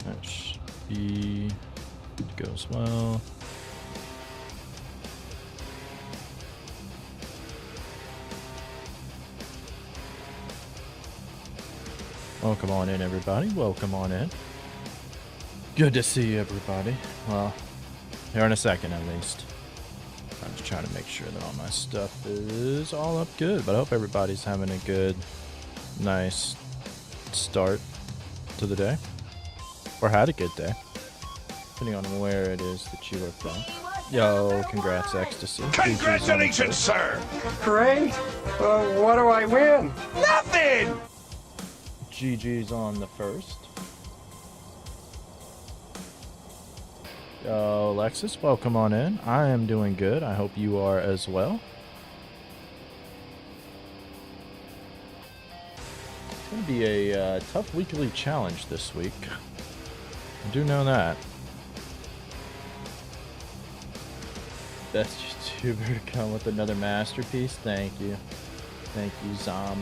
That should be good to go as well. Welcome on in, everybody. Welcome on in. Good to see everybody. Well, here in a second at least. I'm just trying to make sure that all my stuff is all up good, but I hope everybody's having a good, nice start to the day. Or had a good day, depending on where it is that you are from. Yo, congrats, Ecstasy. Congratulations, sir! Great. What do I win? Nothing! GG's on the first. Yo, Lexus, welcome on in. I am doing good. I hope you are as well. It's going to be a tough weekly challenge this week. I do know that. Best YouTuber to come with another masterpiece. Thank you. Thank you, Zomg.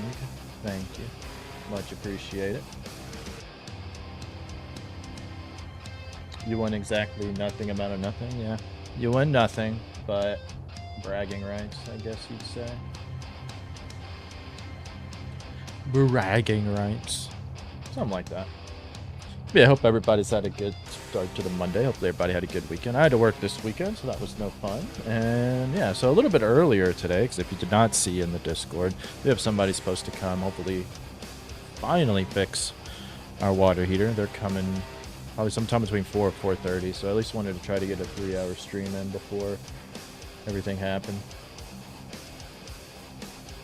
Thank you. Much appreciate it. You won exactly nothing amount of nothing, yeah. You win nothing, but bragging rights, I guess you'd say. Bragging rights. Something like that. Yeah, I hope everybody's had a good start to the Monday. Hopefully everybody had a good weekend. I had to work this weekend, so that was no fun. And yeah, so a little bit earlier today, because if you did not see in the Discord, we have somebody supposed to come, hopefully finally fix our water heater. They're coming probably sometime between 4 and 4:30, so I at least wanted to try to get a 3-hour stream in before everything happened.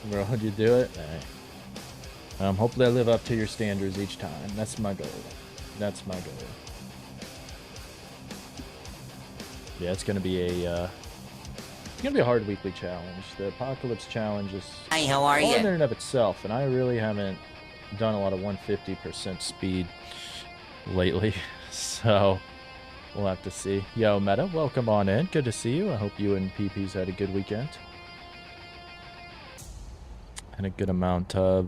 Bro, how'd you do it? Hopefully I live up to your standards each time. That's my goal. That's my goal. Yeah, it's gonna be a hard weekly challenge. The Apocalypse Challenge is Hi, how are you? in and of itself, and I really haven't done a lot of 150% speed lately, so we'll have to see. Yo, Meta, welcome on in. Good to see you. I hope you and PP's had a good weekend. And a good amount of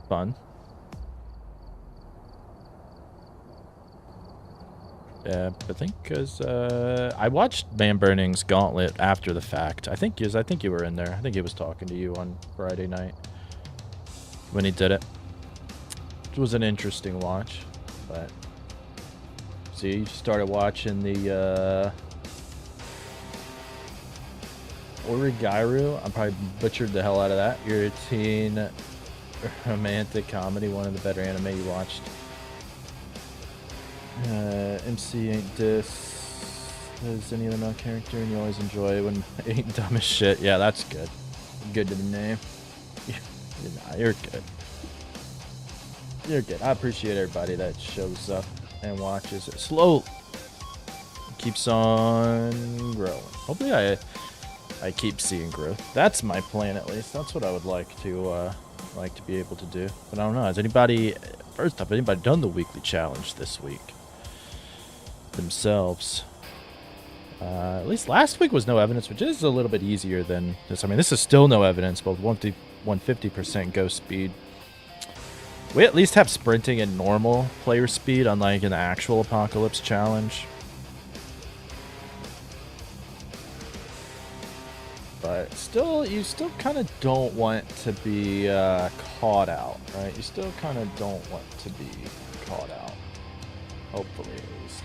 fun. Yeah, I think because I watched Man Burning's Gauntlet after the fact. I think you were in there. I think he was talking to you on Friday night when he did it. It was an interesting watch, but see, you started watching the Origairu. I probably butchered the hell out of that. You're a teen romantic comedy, one of the better anime you watched. MC ain't dis. Is any other male character, and you always enjoy it when ain't dumb as shit. Yeah, that's good. Good to the name. You're good. You're good. I appreciate everybody that shows up and watches it. Slow. Keeps on growing. Hopefully I keep seeing growth. That's my plan, at least. That's what I would like to be able to do. But I don't know. Has anybody, first off, anybody done the weekly challenge this week themselves? At least last week was no evidence, which is a little bit easier than this. I mean, this is still no evidence, but 150% ghost speed. We at least have sprinting and normal player speed, unlike in the actual Apocalypse Challenge. But still, you still kind of don't want to be caught out, right? You still kind of don't want to be caught out. Hopefully, at least.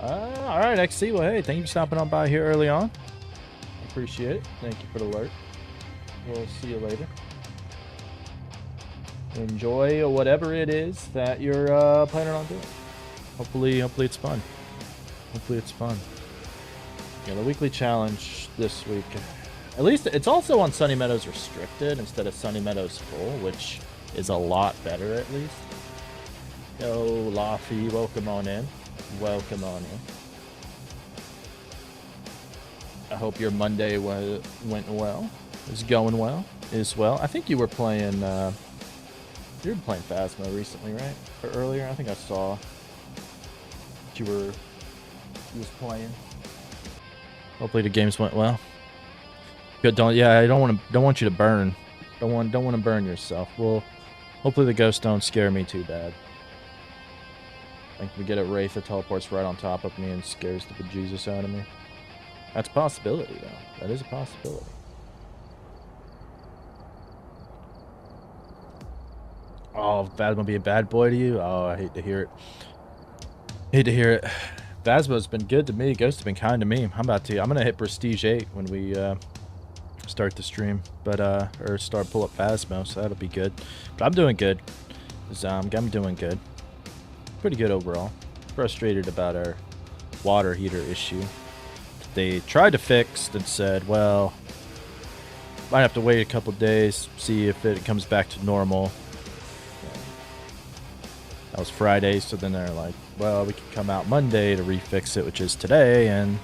Alright, XC. Well, hey, thank you for stopping on by here early on. Appreciate it. Thank you for the alert. We'll see you later. Enjoy whatever it is that you're planning on doing. Hopefully it's fun. Hopefully it's fun. Yeah, the weekly challenge this week. At least it's also on Sunny Meadows Restricted instead of Sunny Meadows Full, which is a lot better at least. Yo, Laffy, welcome on in. Welcome on in. I hope your Monday went well. Is going well. Is well. I think you were playing. You were playing Phasmo recently, right? Or earlier? I think I saw that you was playing. Hopefully the games went well. Good. I don't want you to burn. Don't want to burn yourself. We'll Hopefully the ghosts don't scare me too bad. Like we get a wraith that teleports right on top of me and scares the bejesus out of me. That's a possibility, though. That is a possibility. Oh, Phasmo be a bad boy to you? Oh, I hate to hear it. Hate to hear it. Phasmo's been good to me. Ghosts have been kind to me. I'm gonna hit Prestige 8 when we start the stream, but or start pull up Phasmo, so that'll be good. But I'm doing good. I'm doing good. Pretty good overall. Frustrated about our water heater issue. They tried to fix and said, well, might have to wait a couple days, see if it comes back to normal. That was Friday, so then they're like, well, we can come out Monday to refix it, which is today, and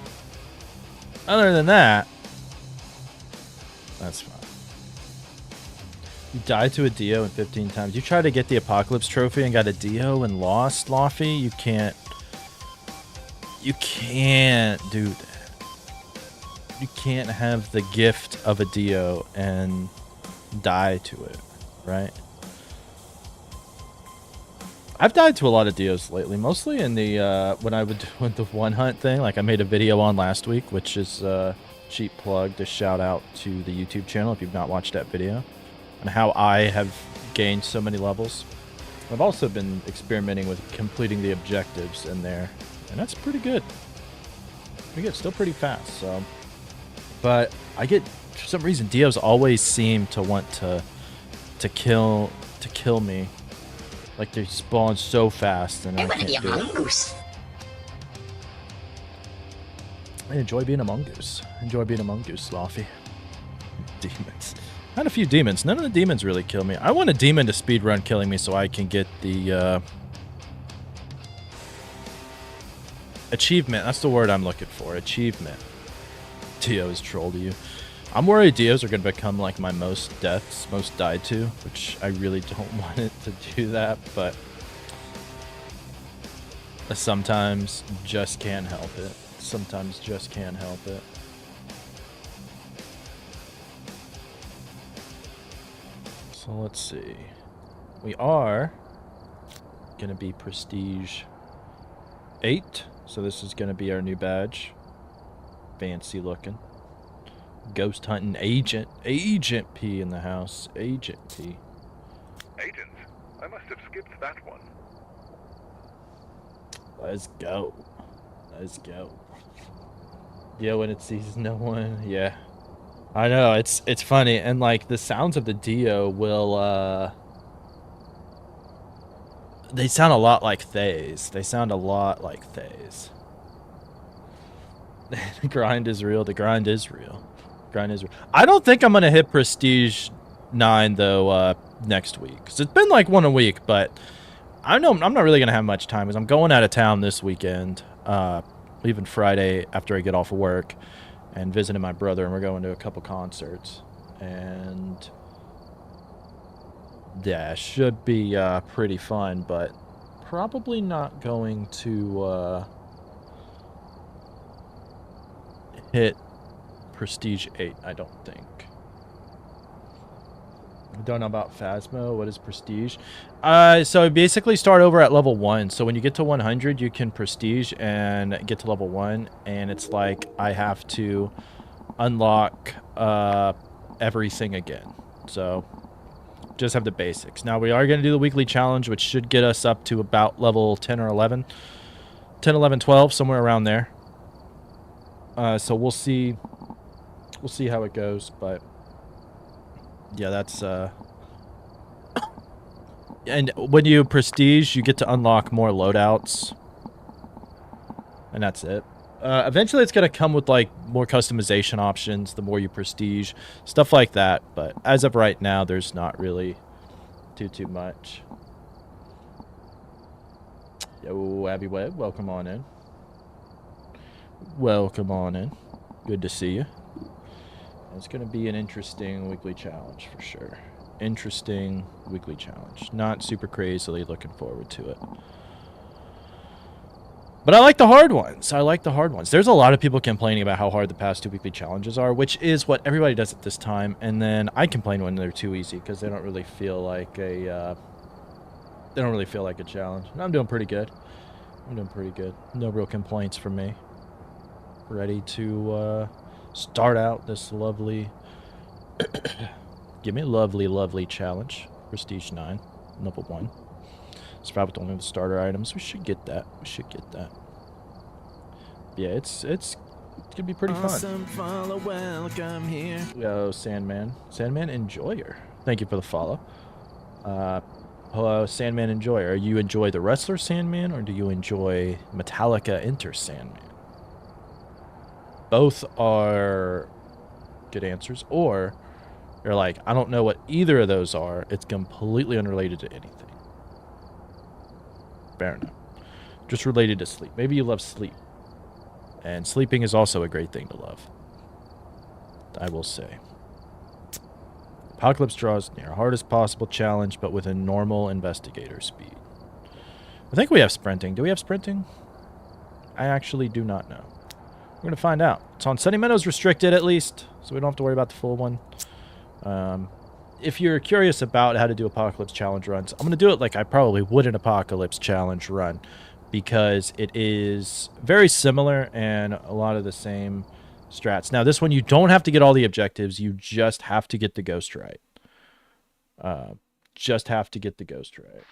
other than that, that's fine. You died to a Dio in 15 times. You tried to get the Apocalypse Trophy and got a Dio and lost, Laffy? You can't do that. You can't have the gift of a Dio and die to it, right? I've died to a lot of Dios lately, mostly in the when I would do the one hunt thing, like I made a video on last week, which is cheap plug to shout out to the YouTube channel if you've not watched that video, and how I have gained so many levels. I've also been experimenting with completing the objectives in there, and that's pretty good. Pretty good, still pretty fast. So, but I get, for some reason, Dios always seem to want to kill me. Like they spawn so fast, and I can't do it. I enjoy being a mongoose. Enjoy being a mongoose, Laffy. Demons. Had a few demons. None of the demons really kill me. I want a demon to speedrun killing me so I can get the achievement. That's the word I'm looking for. Achievement. Dio is troll to you. I'm worried Dios are going to become like my most deaths, most died to, which I really don't want it to do that, but I sometimes just can't help it. Sometimes just can't help it. So let's see. We are going to be Prestige 8, so this is going to be our new badge. Fancy looking. Ghost hunting agent. Agent P in the house. Agent P. Agent? I must have skipped that one. Let's go. Let's go. Yeah, when it sees no one. Yeah. I know, it's funny. And like the sounds of the Dio will they sound a lot like Thays. They sound a lot like Thays. The grind is real. The grind is real. I don't think I'm gonna hit Prestige 9 though next week, because it's been like one a week, but I know I'm not really gonna have much time because I'm going out of town this weekend, leaving Friday after I get off of work and visiting my brother, and we're going to a couple concerts, and yeah, should be pretty fun, but probably not going to hit Prestige 8, I don't think. I don't know about Phasmo. What is Prestige? So basically start over at level 1. So when you get to 100, you can Prestige and get to level 1. And it's like I have to unlock everything again. So just have the basics. Now we are going to do the weekly challenge, which should get us up to about level 10 or 11. 10, 11, 12, somewhere around there. So we'll see. We'll see how it goes, but yeah, that's and when you prestige, you get to unlock more loadouts, and that's it. Eventually it's gonna come with like more customization options the more you prestige, stuff like that, but as of right now there's not really too much. Yo, Abby Webb, welcome on in. Welcome on in. Good to see you. It's going to be an interesting weekly challenge for sure. Interesting weekly challenge. Not super crazily looking forward to it. But I like the hard ones. I like the hard ones. There's a lot of people complaining about how hard the past 2 weekly challenges are, which is what everybody does at this time. And then I complain when they're too easy because they don't really feel like a They don't really feel like a challenge. I'm doing pretty good. No real complaints from me. Ready to start out this lovely... Give me a lovely challenge. Prestige 9, level 1. It's probably only the starter items. We should get that. Yeah, it's gonna be pretty fun. Follow, welcome here. Yo, Sandman. Sandman Enjoyer. Thank you for the follow. Hello, Sandman Enjoyer. You enjoy the wrestler Sandman, or do you enjoy Metallica Enter Sandman? Both are good answers. Or you're like, I don't know what either of those are. It's completely unrelated to anything. Fair enough. Just related to sleep. Maybe you love sleep. And sleeping is also a great thing to love. I will say. Apocalypse draws near. Hardest possible challenge, but with a normal investigator speed. I think we have sprinting. Do we have sprinting? I actually do not know. We're going to find out. It's on Sunny Meadows restricted, at least, so we don't have to worry about the full one. If you're curious about how to do Apocalypse challenge runs, I'm going to do it like I probably would an Apocalypse challenge run, because it is very similar and a lot of the same strats. Now, this one, you don't have to get all the objectives. You just have to get the ghost right. Just have to get the ghost right.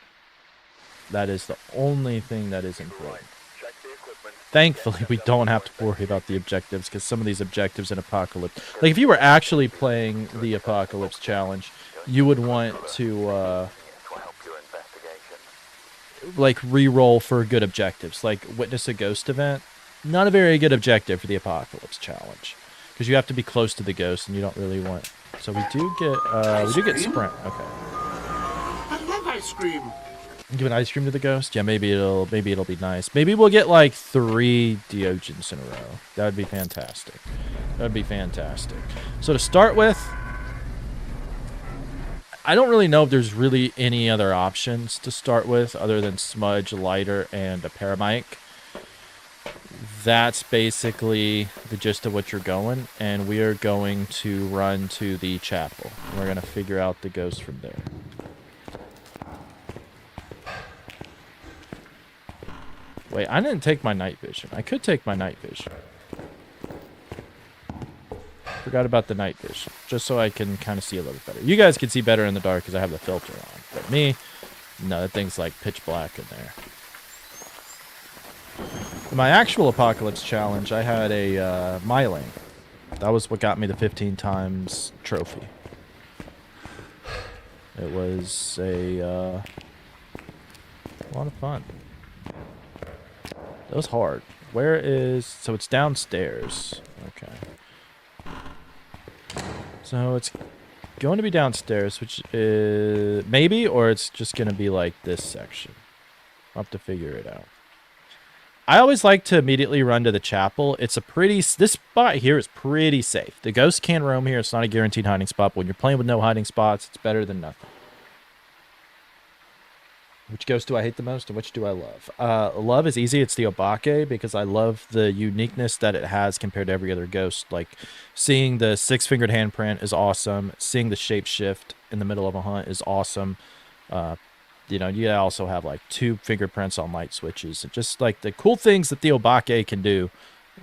That is the only thing that is important. Thankfully, we don't have to worry about the objectives, because some of these objectives in Apocalypse... Like, if you were actually playing the Apocalypse challenge, you would want to, like, re-roll for good objectives. Like, witness a ghost event. Not a very good objective for the Apocalypse challenge, because you have to be close to the ghost, and you don't really want... So we do get sprint. Okay. I love ice cream. Give an ice cream to the ghost? Yeah, maybe it'll be nice. Maybe we'll get like 3 Diogens in a row. That would be fantastic. So to start with, I don't really know if there's really any other options to start with other than smudge, lighter, and a paramic. That's basically the gist of what you're going, and we are going to run to the chapel. We're going to figure out the ghost from there. Wait, I didn't take my night vision. I could take my night vision. Forgot about the night vision, just so I can kind of see a little bit better. You guys can see better in the dark because I have the filter on, but me, no, that thing's like pitch black in there. In my actual Apocalypse challenge, I had a Myling. That was what got me the 15 times trophy. It was a lot of fun. That was hard. Where is... So it's downstairs. Okay. So it's going to be downstairs, which is... Maybe, or it's just going to be like this section. I'll have to figure it out. I always like to immediately run to the chapel. It's a pretty... This spot here is pretty safe. The ghost can roam here. It's not a guaranteed hiding spot, but when you're playing with no hiding spots, it's better than nothing. Which ghost do I hate the most, and which do I love? Love is easy. It's the Obake, because I love the uniqueness that it has compared to every other ghost. Like, seeing the 6-fingered handprint is awesome. Seeing the shapeshift in the middle of a hunt is awesome. You know, you also have, like, 2 fingerprints on light switches. And just, like, the cool things that the Obake can do.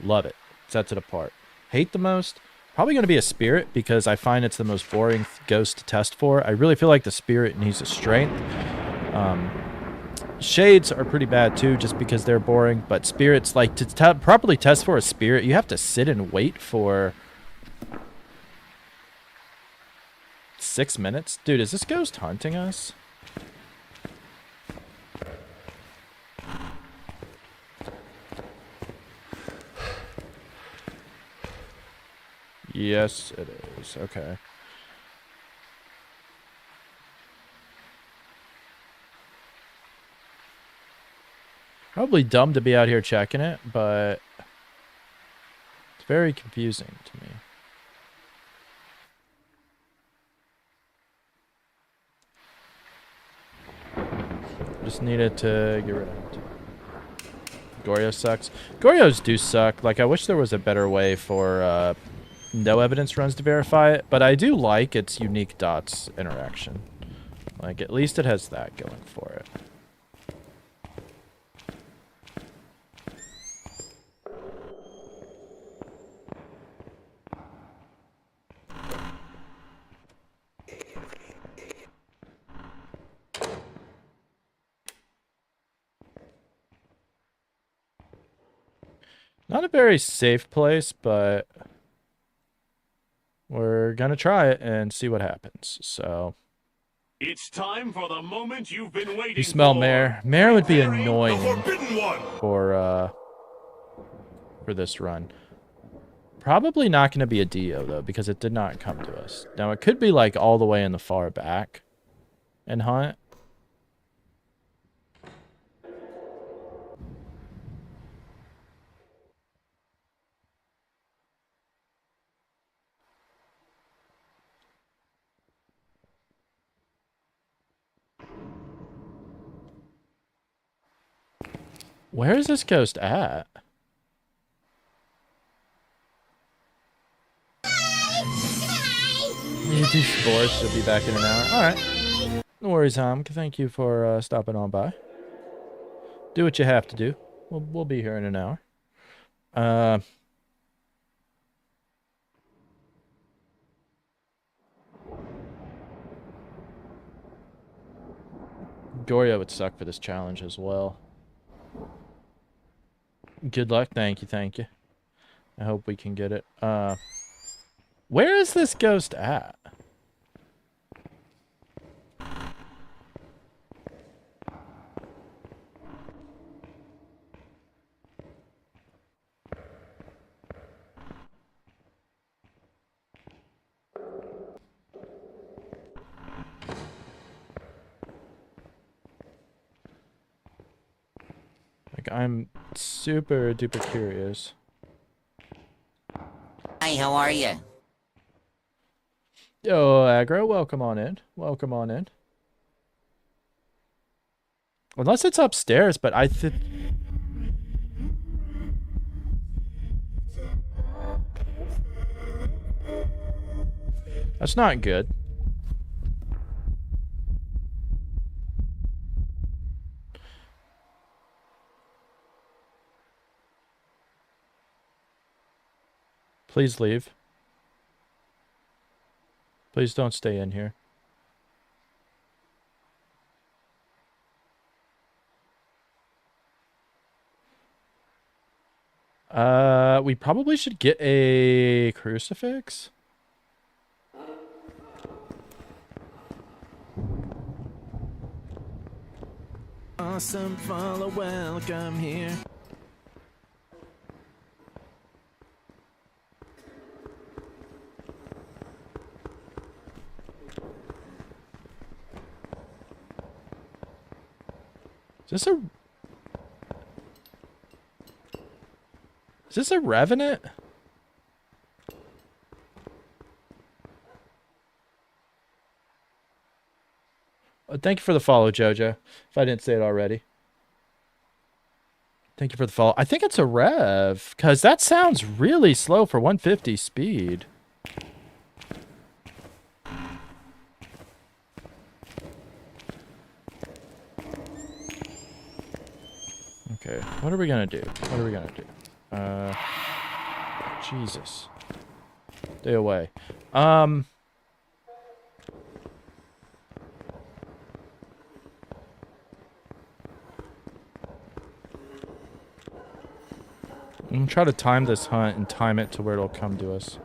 Love it. Sets it apart. Hate the most? Probably going to be a spirit, because I find it's the most boring ghost to test for. I really feel like the spirit needs a strength. Shades are pretty bad too, just because they're boring, but spirits, like, to properly test for a spirit, you have to sit and wait for 6 minutes. Dude, is this ghost hunting us? Yes, it is. Okay. Probably dumb to be out here checking it, but it's very confusing to me. Just needed to get rid of it. Goryo sucks. Goryos do suck. Like, I wish there was a better way for no evidence runs to verify it, but I do like its unique dots interaction. Like, at least it has that going for it. Not a very safe place, but we're gonna try it and see what happens. So It's time for the moment you've been waiting for. you smell Mare. Mare would be The annoying Forbidden One! for this run. Probably not gonna be a Dio though, because it did not come to us. Now it could be like all the way in the far back and hunt. Where is this ghost at? You do sports, she'll be back in an hour. Alright. No worries, Ham. Thank you for stopping on by. Do what you have to do. We'll be here in an hour. Goria would suck for this challenge as well. Good luck. Thank you. Thank you. I hope we can get it. Where is this ghost at? Like, I'm super duper curious. Hi, how are you? Yo, Aggro, welcome on in. Welcome on in. Unless it's upstairs, but I think... That's not good. Please leave. Please don't stay in here. We probably should get a crucifix. Awesome follow, welcome here. Is this a revenant? Thank you for the follow, Jojo. If I didn't say it already. Thank you for the follow. I think it's a rev, because that sounds really slow for 150 speed. Okay, what are we gonna do? What are we gonna do? Jesus. Stay away. I'm gonna try to time this hunt and time it to where it'll come to us.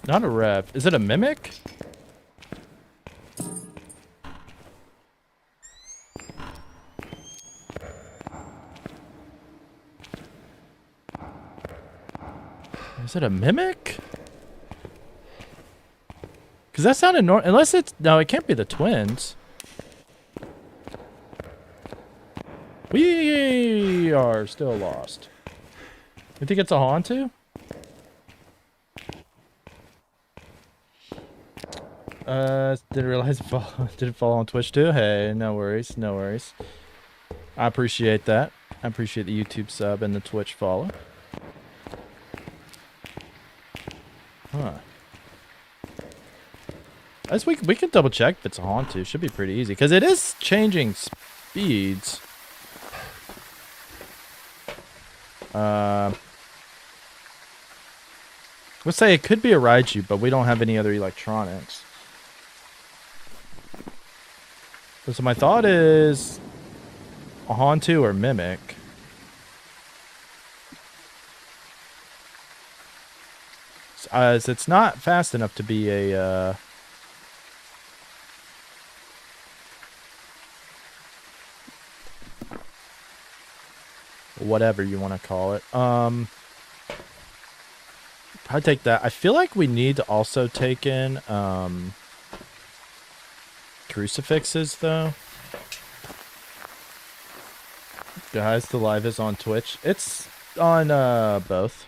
Not a rev. Is it a mimic? Is it a mimic? Because that sounded normal. Unless it's... No, it can't be the twins. We are still lost. You think it's a Hantu? Didn't realize did it fall on Twitch too? Hey, no worries, no worries. I appreciate that. I appreciate the YouTube sub and the Twitch follow. Huh. As we can double check if it's a Hauntu. Should be pretty easy because it is changing speeds. Let's say it could be a Raichu, but we don't have any other electronics. So my thought is a Hauntu or Mimic. As it's not fast enough to be a whatever you want to call it. Probably take that. I feel like we need to also take in crucifixes though. Guys, the live is on Twitch. It's on both.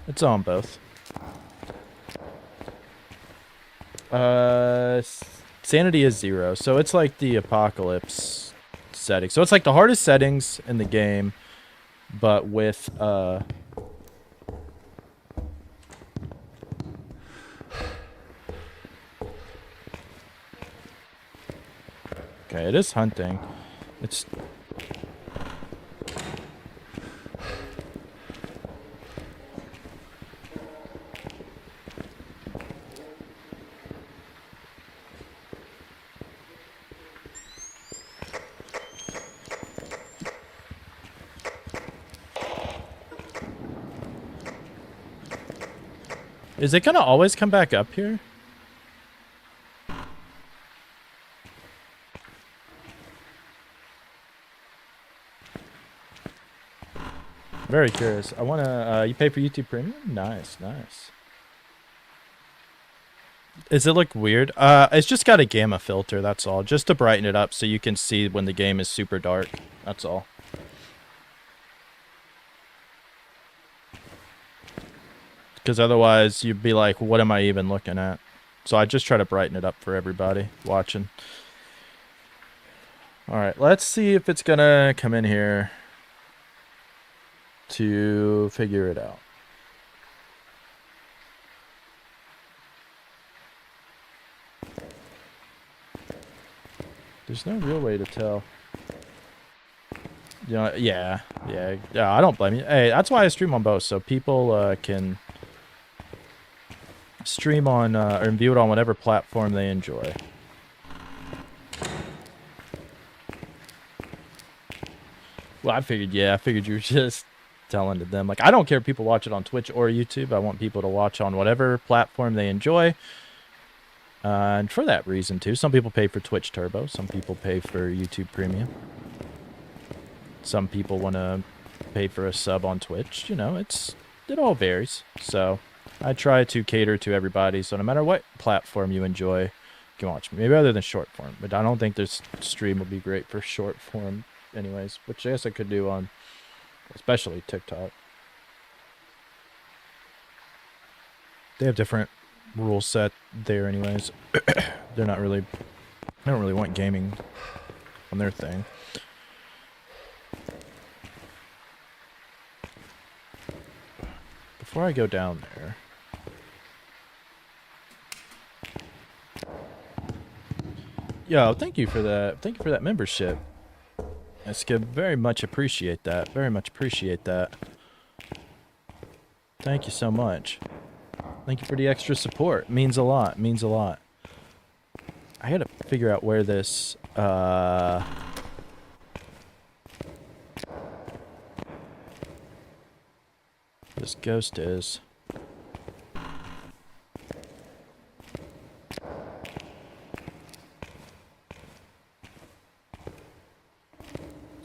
It's on both. Sanity is 0, so it's like the apocalypse setting. So it's like the hardest settings in the game, but with okay, it is hunting. It's Is it gonna always come back up here? Very curious. I wanna, you pay for YouTube Premium? Nice, nice. Does it look weird? It's just got a gamma filter, that's all. Just to brighten it up so you can see when the game is super dark. That's all. Because otherwise you'd be like, what am I even looking at? So I just try to brighten it up for everybody watching. Alright, let's see if it's gonna come in here to figure it out. There's no real way to tell. You know, yeah, I don't blame you. Hey, that's why I stream on both, so people can stream on or view it on whatever platform they enjoy. Well, I figured you were just telling to them. Like, I don't care if people watch it on Twitch or YouTube. I want people to watch on whatever platform they enjoy. And for that reason, too. Some people pay for Twitch Turbo. Some people pay for YouTube Premium. Some people want to pay for a sub on Twitch. You know, it all varies. So I try to cater to everybody. So no matter what platform you enjoy, you can watch me. Maybe other than short form. But I don't think this stream would be great for short form anyways. Which I guess I could do on especially TikTok. They have different rule set there anyways. They're not really, they don't really want gaming on their thing. Before I go down there, yo, thank you for that. Thank you for that membership. I Skip, very much appreciate that. Very much appreciate that. Thank you so much. Thank you for the extra support. Means a lot. Means a lot. I gotta figure out where this this ghost is.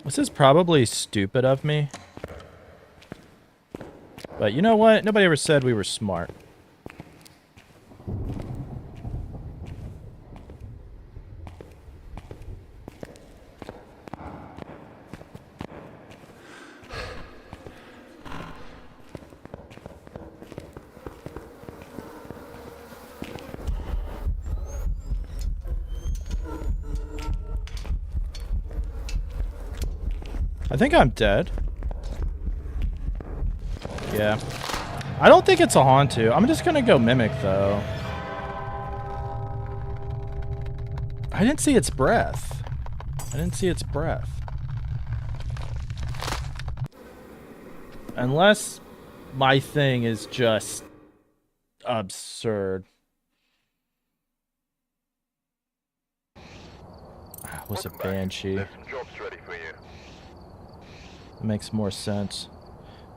This is probably stupid of me. But you know what? Nobody ever said we were smart. I think I'm dead. Yeah. I don't think it's a Hauntu. I'm just gonna go Mimic, though. I didn't see its breath. I didn't see its breath. Unless my thing is just absurd. Was a Welcome back. banshee. There's some jobs ready for you. Makes more sense.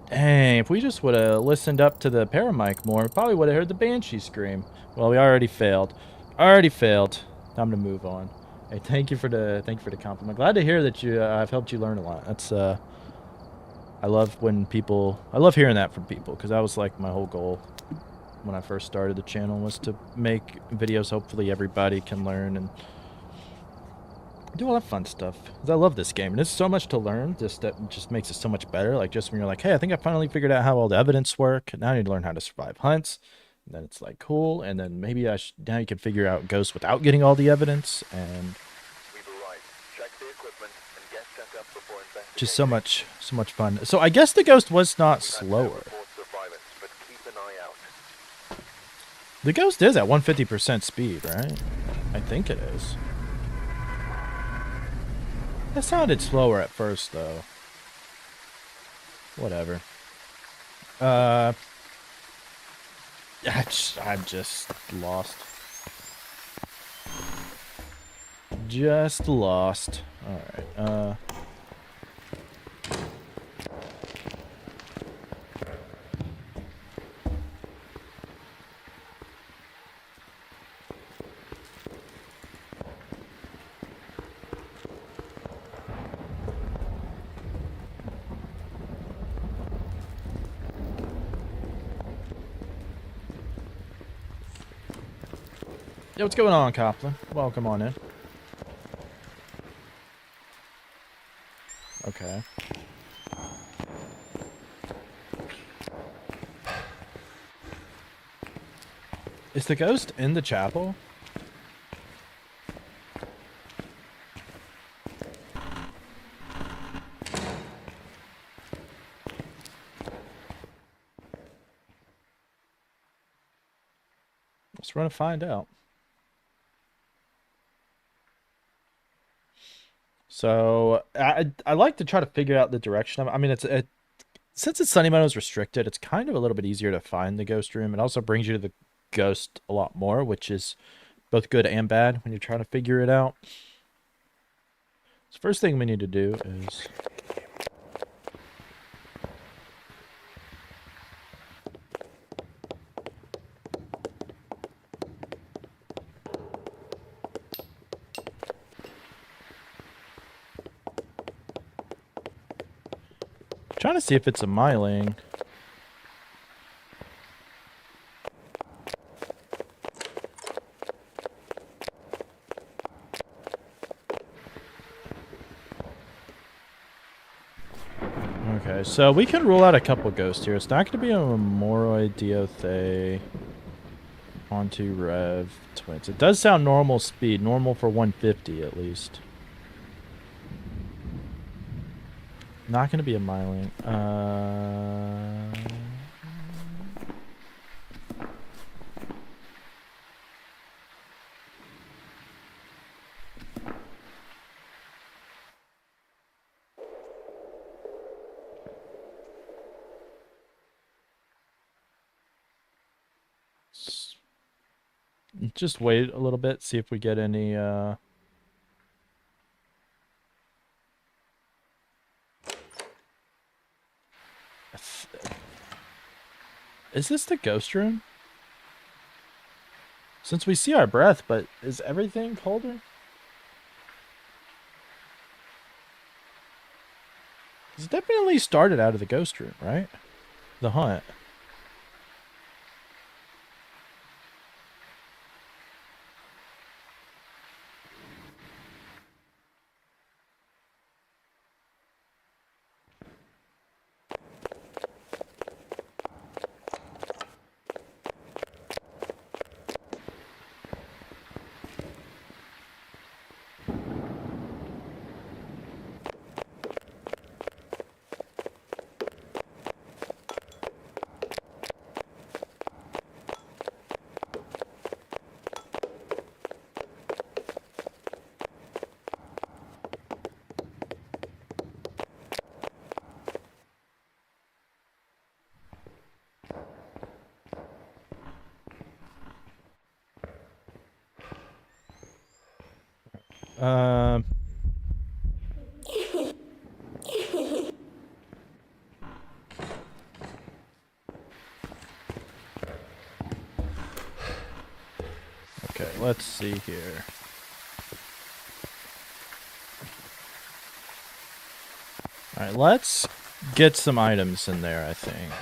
Dang, if we just would have listened up to the paramic more, we probably would have heard the banshee scream. Well, we already failed. Already failed. Time to move on. Hey, thank you for the compliment. Glad to hear that I've helped you learn a lot. That's I love hearing that from people, because that was like my whole goal when I first started the channel, was to make videos hopefully everybody can learn and do all that fun stuff. 'Cause I love this game, and there's so much to learn. That just makes it so much better. Like, just when you're like, hey, I think I finally figured out how all the evidence work. Now I need to learn how to survive hunts. And then it's like, cool. And then maybe now you can figure out ghosts without getting all the evidence. And We've arrived. Check the equipment and get set up before investigating. just so much fun. So I guess the ghost was not We've had slower. no reports of violence, but keep an eye out. The ghost is at 150% speed, right? I think it is. That sounded slower at first, though. Whatever. I'm just lost. Just lost. Alright, Yo, what's going on, Copland? Welcome on in. Okay. Is the ghost in the chapel? Let's run and find out. So I like to try to figure out the direction of it. I mean, since it's Sunny Meadows restricted, it's kind of a little bit easier to find the ghost room. It also brings you to the ghost a lot more, which is both good and bad when you're trying to figure it out. So first thing we need to do is trying to see if it's a myling. Okay, so we can rule out a couple ghosts here. It's not going to be a Memoroid, Diothay, onto Rev, Twins. It does sound normal speed, normal for 150 at least. Not going to be a myling. Just wait a little bit, see if we get any, Is this the ghost room? Since we see our breath, but is everything colder? It definitely started out of the ghost room, right? The hunt. Um. Okay, let's see here. Alright, let's get some items in there, I think.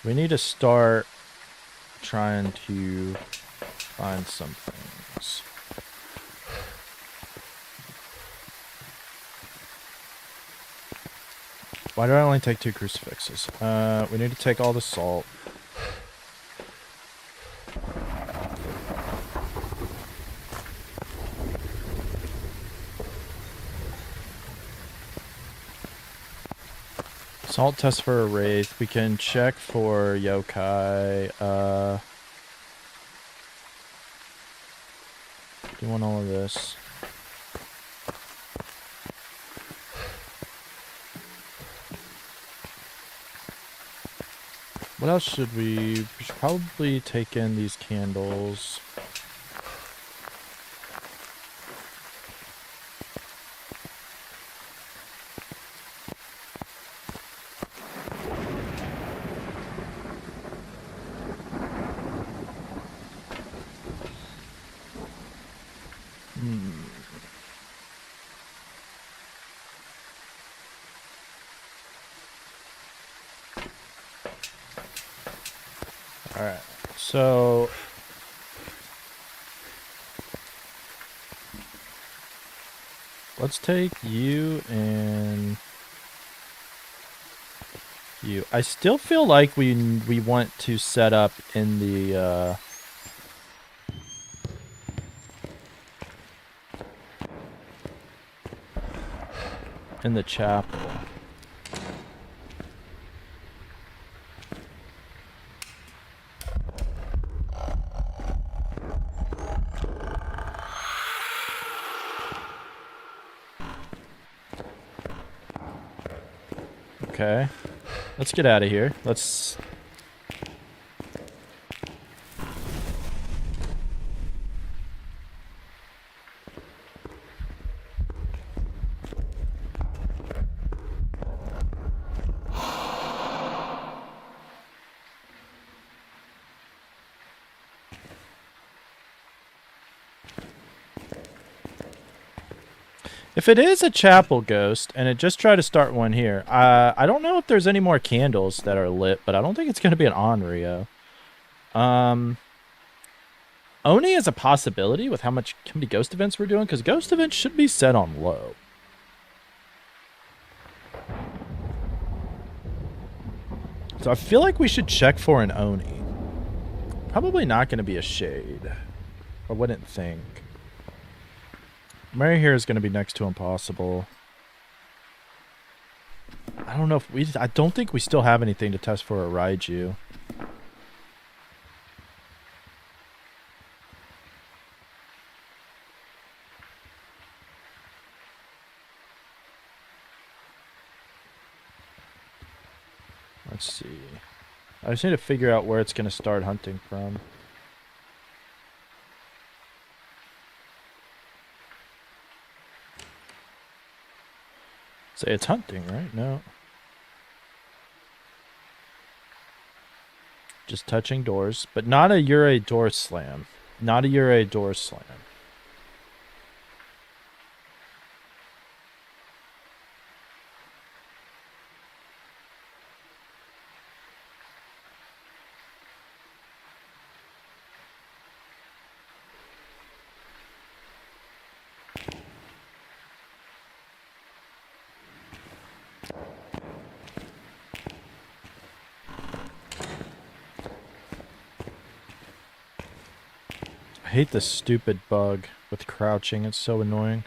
We need to start trying to find some things. Why do I only take 2 crucifixes? We need to take all the salt. Salt test for a wraith. We can check for yokai. Do you want all of this? What else should we should probably take in these candles. Alright, so let's take you and you. I still feel like we want to set up in the chapel. Okay. Let's get out of here. Let's... If it is a chapel ghost, and it just tried to start one here, I don't know if there's any more candles that are lit, but I don't think it's going to be an Onryo. Oni is a possibility with how many ghost events we're doing, because ghost events should be set on low. So I feel like we should check for an Oni. Probably not going to be a Shade. I wouldn't think. Mary here is going to be next to impossible. I don't know if we... I don't think we still have anything to test for a Raiju. Let's see. I just need to figure out where it's going to start hunting from. Say it's hunting, right? No. Just touching doors, but not a Yurei door slam. Not a Yurei door slam. I hate this stupid bug with crouching. It's so annoying.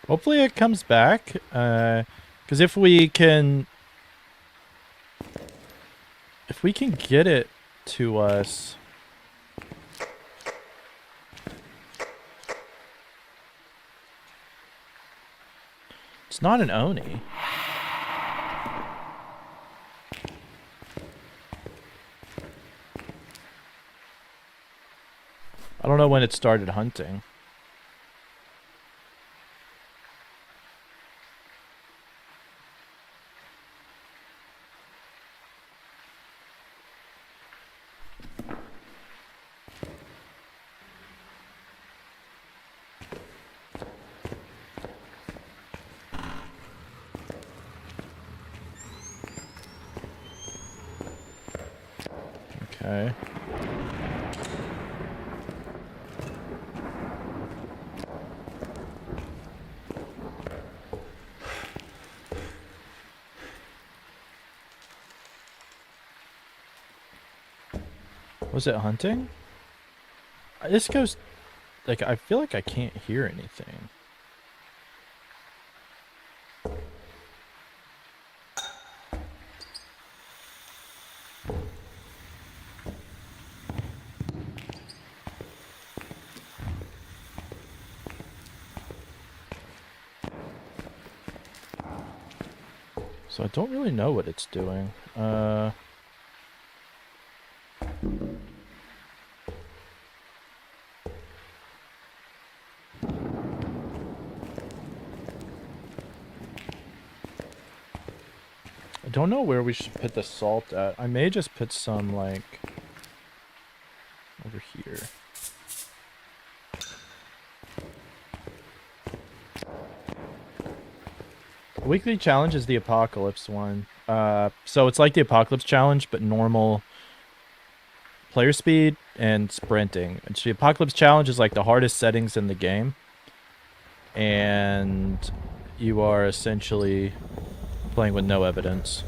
Hopefully it comes back. Because if we can... if we can get it to us. It's not an Oni. I don't know when it started hunting. Okay. Was it hunting? This goes... Like, I feel like I can't hear anything. So I don't really know what it's doing. I don't know where we should put the salt at. I may just put some, like, over here. The weekly challenge is the Apocalypse one. So it's like the Apocalypse challenge, but normal player speed and sprinting. And the Apocalypse challenge is like the hardest settings in the game. And you are essentially playing with no evidence.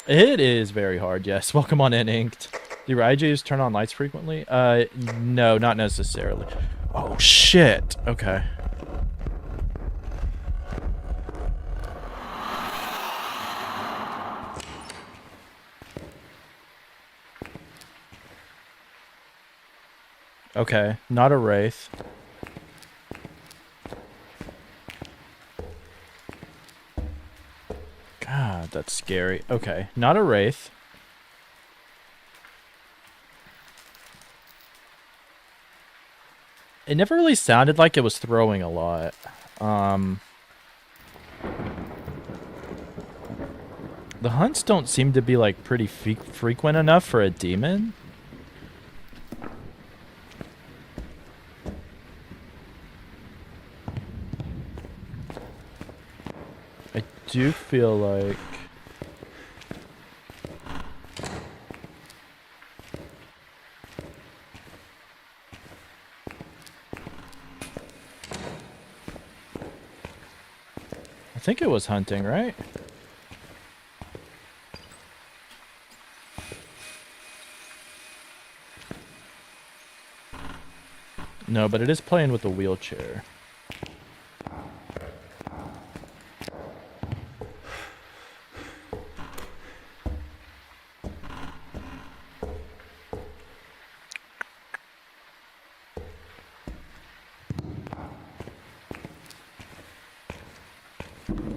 It is very hard, yes. Welcome on in, Inked. Do your IJs turn on lights frequently? No, not necessarily. Oh, shit. Okay. Okay, not a wraith. God, that's scary. Okay, not a wraith. It never really sounded like it was throwing a lot. The hunts don't seem to be like pretty frequent enough for a demon. I do feel like... I think it was hunting, right? No, but it is playing with the wheelchair.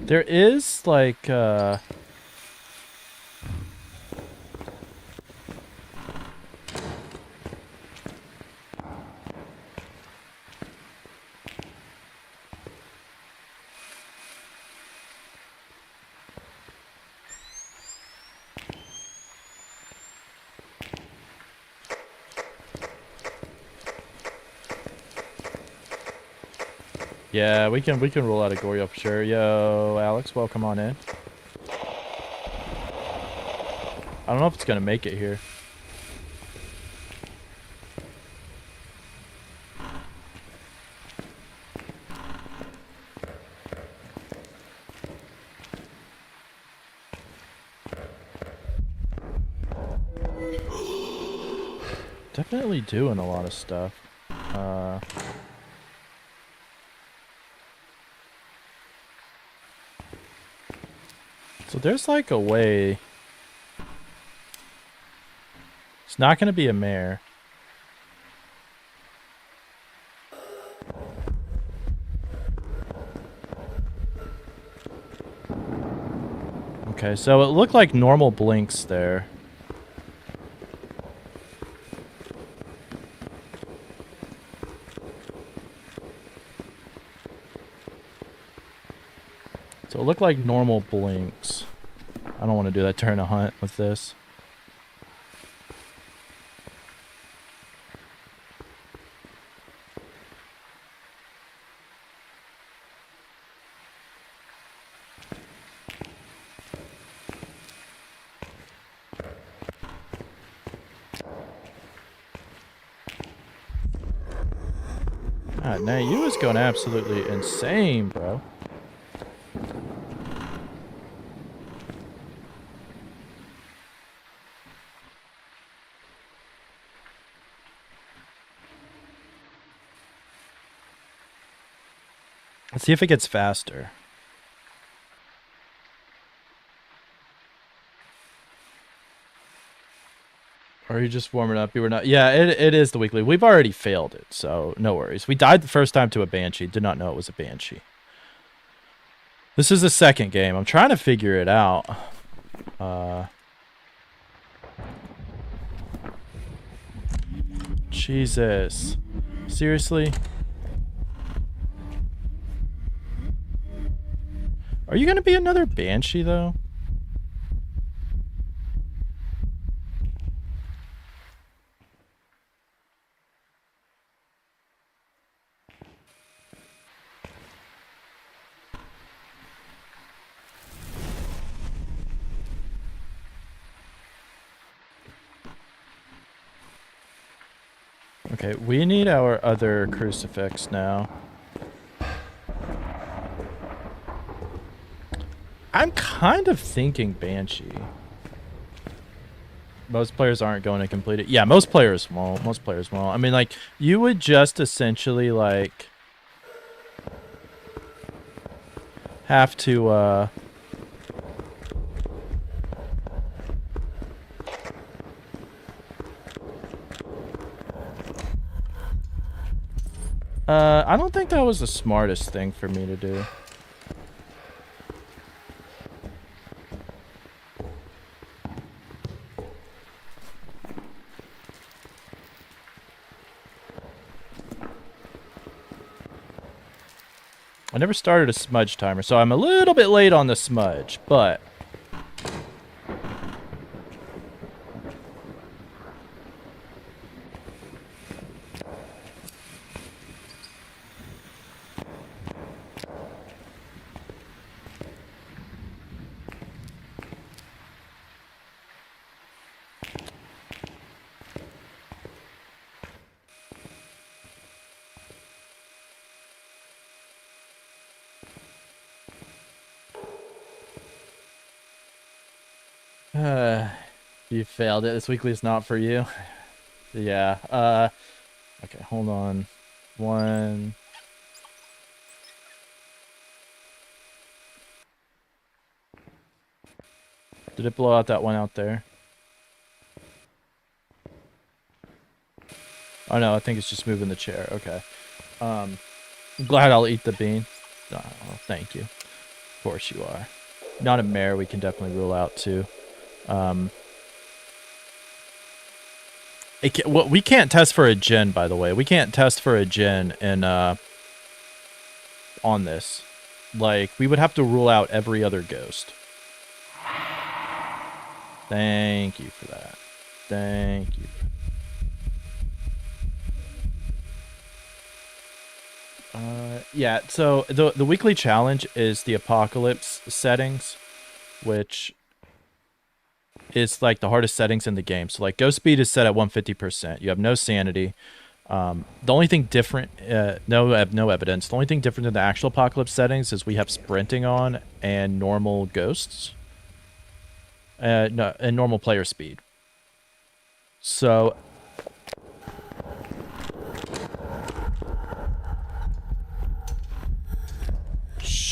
There is, like, yeah, we can roll out a Goryo for sure. Yo, Alex, welcome on in. I don't know if it's gonna make it here. definitely doing a lot of stuff. So there's like a way. It's not going to be a mare. Okay, so it looked like normal blinks there. So it looked like normal blinks. I don't want to do that turn a hunt with this. God, now you was going absolutely insane, bro. Let's see if it gets faster. Or are you just warming up? You were not. Yeah, it is the weekly. We've already failed it, so no worries. We died the first time to a Banshee. Did not know it was a Banshee. This is the second game. I'm trying to figure it out. Jesus. Seriously? Are you going to be another Banshee, though? Okay, we need our other crucifix now. I'm kind of thinking Banshee. Most players aren't going to complete it. Yeah, most players won't. Most players won't. I mean, like, you would just essentially, like, have to, I don't think that was the smartest thing for me to do. I never started a smudge timer, so I'm a little bit late on the smudge, but... you failed it. This weekly is not for you. Yeah. Okay, hold on. One. Did it blow out that one out there? Oh no, I think it's just moving the chair. Okay. I'm glad I'll eat the bean. Oh, thank you. Of course you are. Not a mare, we can definitely rule out too. We can't test for a gen, by the way. We can't test for a gen in on this. Like, we would have to rule out every other ghost. Thank you for that. Thank you. Yeah, so the weekly challenge is the apocalypse settings, which is like the hardest settings in the game. So like ghost speed is set at 150%. You have no sanity. The only thing different, no evidence. The only thing different in the actual apocalypse settings is we have sprinting on and normal ghosts. No, and normal player speed. So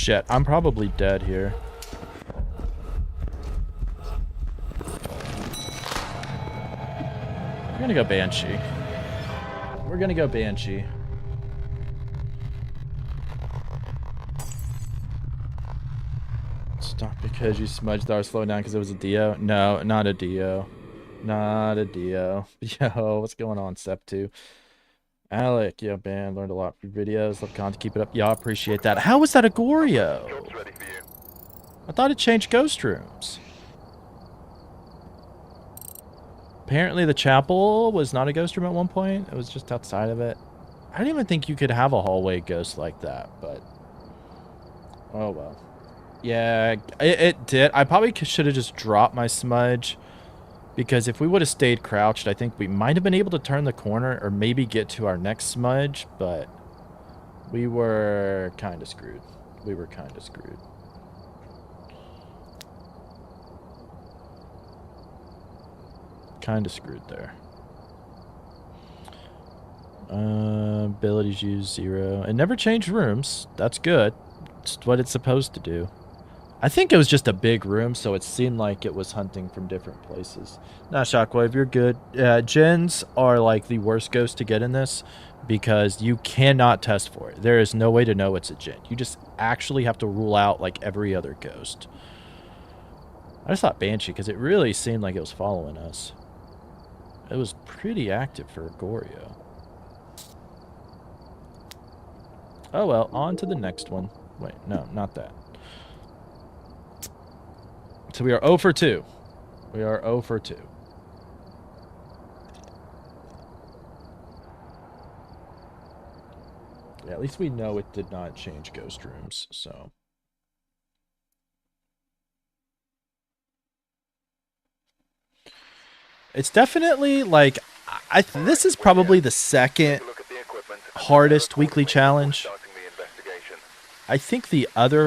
shit. I'm probably dead here. We're gonna go Banshee. We're gonna go Banshee. Stop because you smudged our slow down because it was a Dio. No, not a Dio. Not a Dio. Yo, what's going on, Sep2? Alec, yo, man, learned a lot from your videos. Love content, keep it up. Yeah, appreciate that. How was that a Goryo? Job's ready for you. I thought it changed ghost rooms. Apparently the chapel was not a ghost room at one point. It was just outside of it. I didn't even think you could have a hallway ghost like that, but... oh, well. Yeah, it did. I probably should have just dropped my smudge. Because if we would have stayed crouched, I think we might have been able to turn the corner or maybe get to our next smudge, but we were kind of screwed. We were kind of screwed. Kind of screwed there. Abilities used 0. It never changed rooms. That's good. It's what it's supposed to do. I think it was just a big room, so it seemed like it was hunting from different places. Nah, Shockwave, you're good. Gens are like the worst ghost to get in this because you cannot test for it. There is no way to know it's a Gen. You just actually have to rule out like every other ghost. I just thought Banshee because it really seemed like it was following us. It was pretty active for Goryo. Oh well, on to the next one. Wait, no, not that. So we are 0 for 2. We are 0 for 2. Yeah, at least we know it did not change ghost rooms, so. It's definitely like this is probably the second hardest weekly challenge. I think the other